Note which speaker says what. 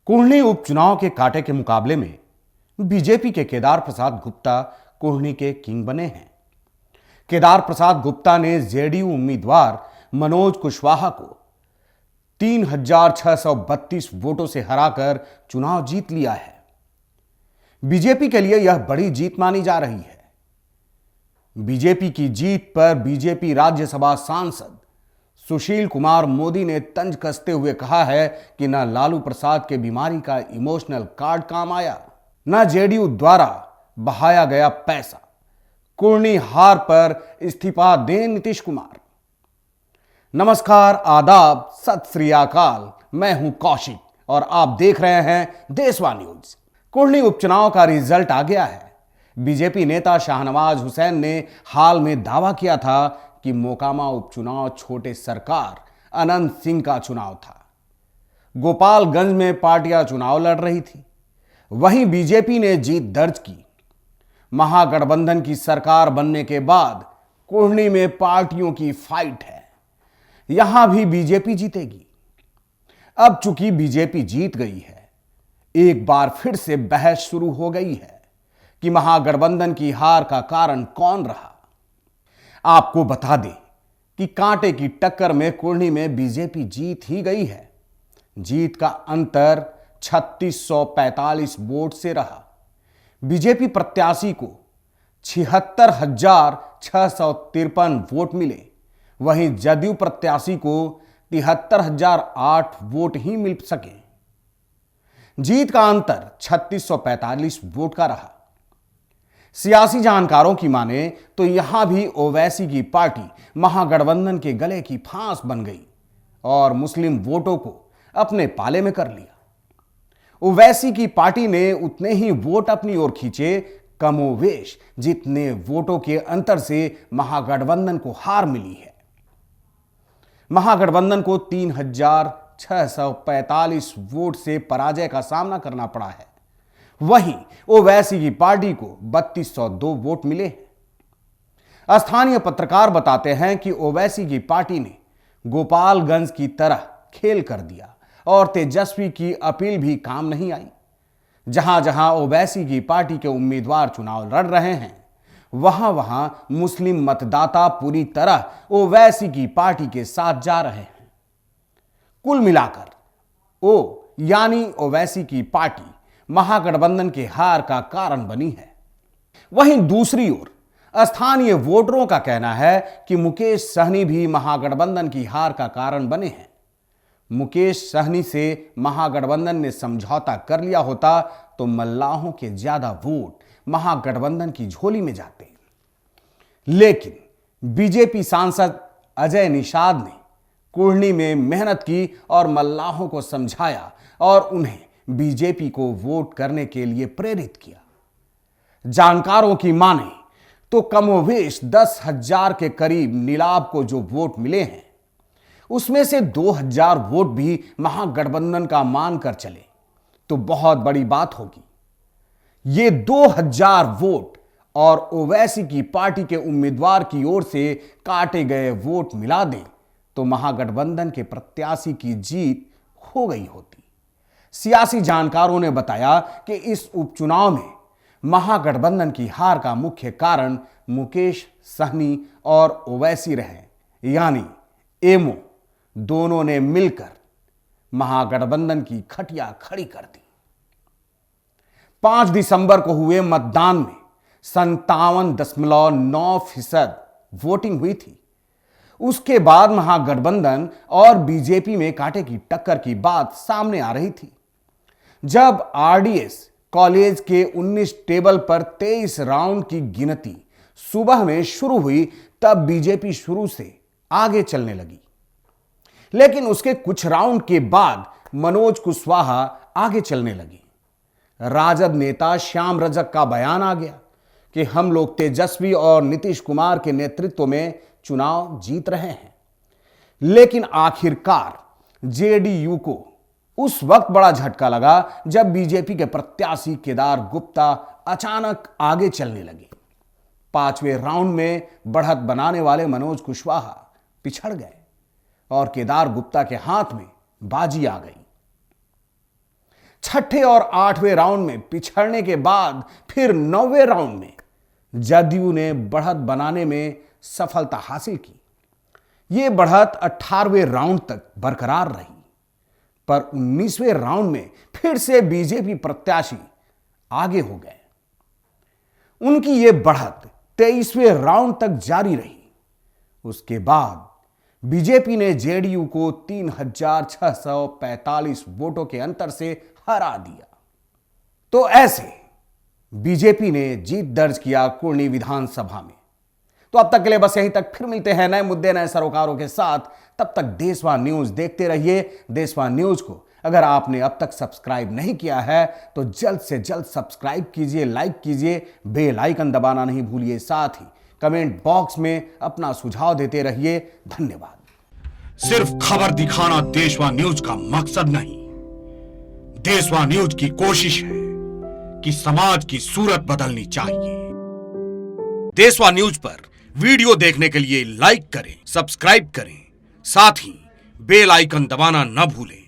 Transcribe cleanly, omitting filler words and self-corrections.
Speaker 1: कुढ़नी उपचुनाव के कांटे के मुकाबले में बीजेपी के केदार प्रसाद गुप्ता कुढ़नी के किंग बने हैं। केदार प्रसाद गुप्ता ने जेडीयू उम्मीदवार मनोज कुशवाहा को 3632 वोटों से हराकर चुनाव जीत लिया है। बीजेपी के लिए यह बड़ी जीत मानी जा रही है। बीजेपी की जीत पर बीजेपी राज्यसभा सांसद सुशील कुमार मोदी ने तंज कसते हुए कहा है कि न लालू प्रसाद के बीमारी का इमोशनल कार्ड काम आया, न जेडीयू द्वारा बहाया गया पैसा। कुढ़नी हार पर इस्तीफा दें नीतीश कुमार। नमस्कार, आदाब, सत श्री अकाल। मैं हूं कौशिक और आप देख रहे हैं देशवा न्यूज। कुढ़नी उपचुनाव का रिजल्ट आ गया है। बीजेपी नेता शाहनवाज हुसैन ने हाल में दावा किया था कि मोकामा उपचुनाव छोटे सरकार अनंत सिंह का चुनाव था। गोपालगंज में पार्टियां चुनाव लड़ रही थी, वहीं बीजेपी ने जीत दर्ज की। महागठबंधन की सरकार बनने के बाद कुढ़नी में पार्टियों की फाइट है। यहां भी बीजेपी जीतेगी। अब चूंकि बीजेपी जीत गई है, एक बार फिर से बहस शुरू हो गई है कि महागठबंधन की हार का कारण कौन रहा। आपको बता दें कि कांटे की टक्कर में कुढ़नी में बीजेपी जीत ही गई है। जीत का अंतर 3645 वोट से रहा। बीजेपी प्रत्याशी को 76,653 वोट मिले, वहीं जदयू प्रत्याशी को 73,008 वोट ही मिल सके। जीत का अंतर 3645 वोट का रहा। सियासी जानकारों की माने तो यहां भी ओवैसी की पार्टी महागठबंधन के गले की फांस बन गई और मुस्लिम वोटों को अपने पाले में कर लिया। ओवैसी की पार्टी ने उतने ही वोट अपनी ओर खींचे, कमोवेश जितने वोटों के अंतर से महागठबंधन को हार मिली है। महागठबंधन को 3645 वोट से पराजय का सामना करना पड़ा है। वहीं ओवैसी की पार्टी को 3202 वोट मिले हैं। स्थानीय पत्रकार बताते हैं कि ओवैसी की पार्टी ने गोपालगंज की तरह खेल कर दिया और तेजस्वी की अपील भी काम नहीं आई। जहां जहां ओवैसी की पार्टी के उम्मीदवार चुनाव लड़ रहे हैं, वहां वहां मुस्लिम मतदाता पूरी तरह ओवैसी की पार्टी के साथ जा रहे हैं। कुल मिलाकर यानी ओवैसी की पार्टी महागठबंधन के हार का कारण बनी है। वहीं दूसरी ओर स्थानीय वोटरों का कहना है कि मुकेश सहनी भी महागठबंधन की हार का कारण बने हैं। मुकेश सहनी से महागठबंधन ने समझौता कर लिया होता तो मल्लाहों के ज्यादा वोट महागठबंधन की झोली में जाते। लेकिन बीजेपी सांसद अजय निषाद ने कुढ़नी में मेहनत की और मल्लाहों को समझाया और उन्हें बीजेपी को वोट करने के लिए प्रेरित किया। जानकारों की माने तो कमोवेश 10,000 के करीब नीलाब को जो वोट मिले हैं, उसमें से 2,000 वोट भी महागठबंधन का मानकर चले तो बहुत बड़ी बात होगी। ये 2,000 वोट और ओवैसी की पार्टी के उम्मीदवार की ओर से काटे गए वोट मिला दें तो महागठबंधन के प्रत्याशी की जीत हो गई होती। सियासी जानकारों ने बताया कि इस उपचुनाव में महागठबंधन की हार का मुख्य कारण मुकेश सहनी और ओवैसी रहे, यानी एमओ दोनों ने मिलकर महागठबंधन की खटिया खड़ी कर दी। 5 दिसंबर को हुए मतदान में 57.9% वोटिंग हुई थी। उसके बाद महागठबंधन और बीजेपी में कांटे की टक्कर की बात सामने आ रही थी। जब आरडीएस कॉलेज के 19 टेबल पर 23 राउंड की गिनती सुबह में शुरू हुई, तब बीजेपी शुरू से आगे चलने लगी। लेकिन उसके कुछ राउंड के बाद मनोज कुशवाहा आगे चलने लगी। राजद नेता श्याम रजक का बयान आ गया कि हम लोग तेजस्वी और नीतीश कुमार के नेतृत्व में चुनाव जीत रहे हैं। लेकिन आखिरकार जेडीयू को उस वक्त बड़ा झटका लगा जब बीजेपी के प्रत्याशी केदार गुप्ता अचानक आगे चलने लगे। 5वें राउंड में बढ़त बनाने वाले मनोज कुशवाहा पिछड़ गए और केदार गुप्ता के हाथ में बाजी आ गई। छठे और 8वें राउंड में पिछड़ने के बाद फिर 9वें राउंड में जदयू ने बढ़त बनाने में सफलता हासिल की। यह बढ़त 18वें राउंड तक बरकरार रही, पर 19वें राउंड में फिर से बीजेपी प्रत्याशी आगे हो गए। उनकी यह बढ़त 23वें राउंड तक जारी रही। उसके बाद बीजेपी ने जेडीयू को 3645 वोटों के अंतर से हरा दिया। तो ऐसे बीजेपी ने जीत दर्ज किया कुर्नी विधानसभा में। तो अब तक के लिए बस यहीं तक, फिर मिलते हैं नए मुद्दे नए सरोकारों के साथ। तब तक देशवान न्यूज देखते रहिए। देशवान न्यूज को अगर आपने अब तक सब्सक्राइब नहीं किया है तो जल्द से जल्द सब्सक्राइब कीजिए, लाइक कीजिए, बेल आइकन दबाना नहीं भूलिए। साथ ही कमेंट बॉक्स में अपना सुझाव देते रहिए। धन्यवाद।
Speaker 2: सिर्फ खबर दिखाना देशवान न्यूज का मकसद नहीं। देशवान न्यूज की कोशिश है कि समाज की सूरत बदलनी चाहिए। देशवान न्यूज पर वीडियो देखने के लिए लाइक करें, सब्सक्राइब करें, साथ ही बेल आइकन दबाना न भूलें।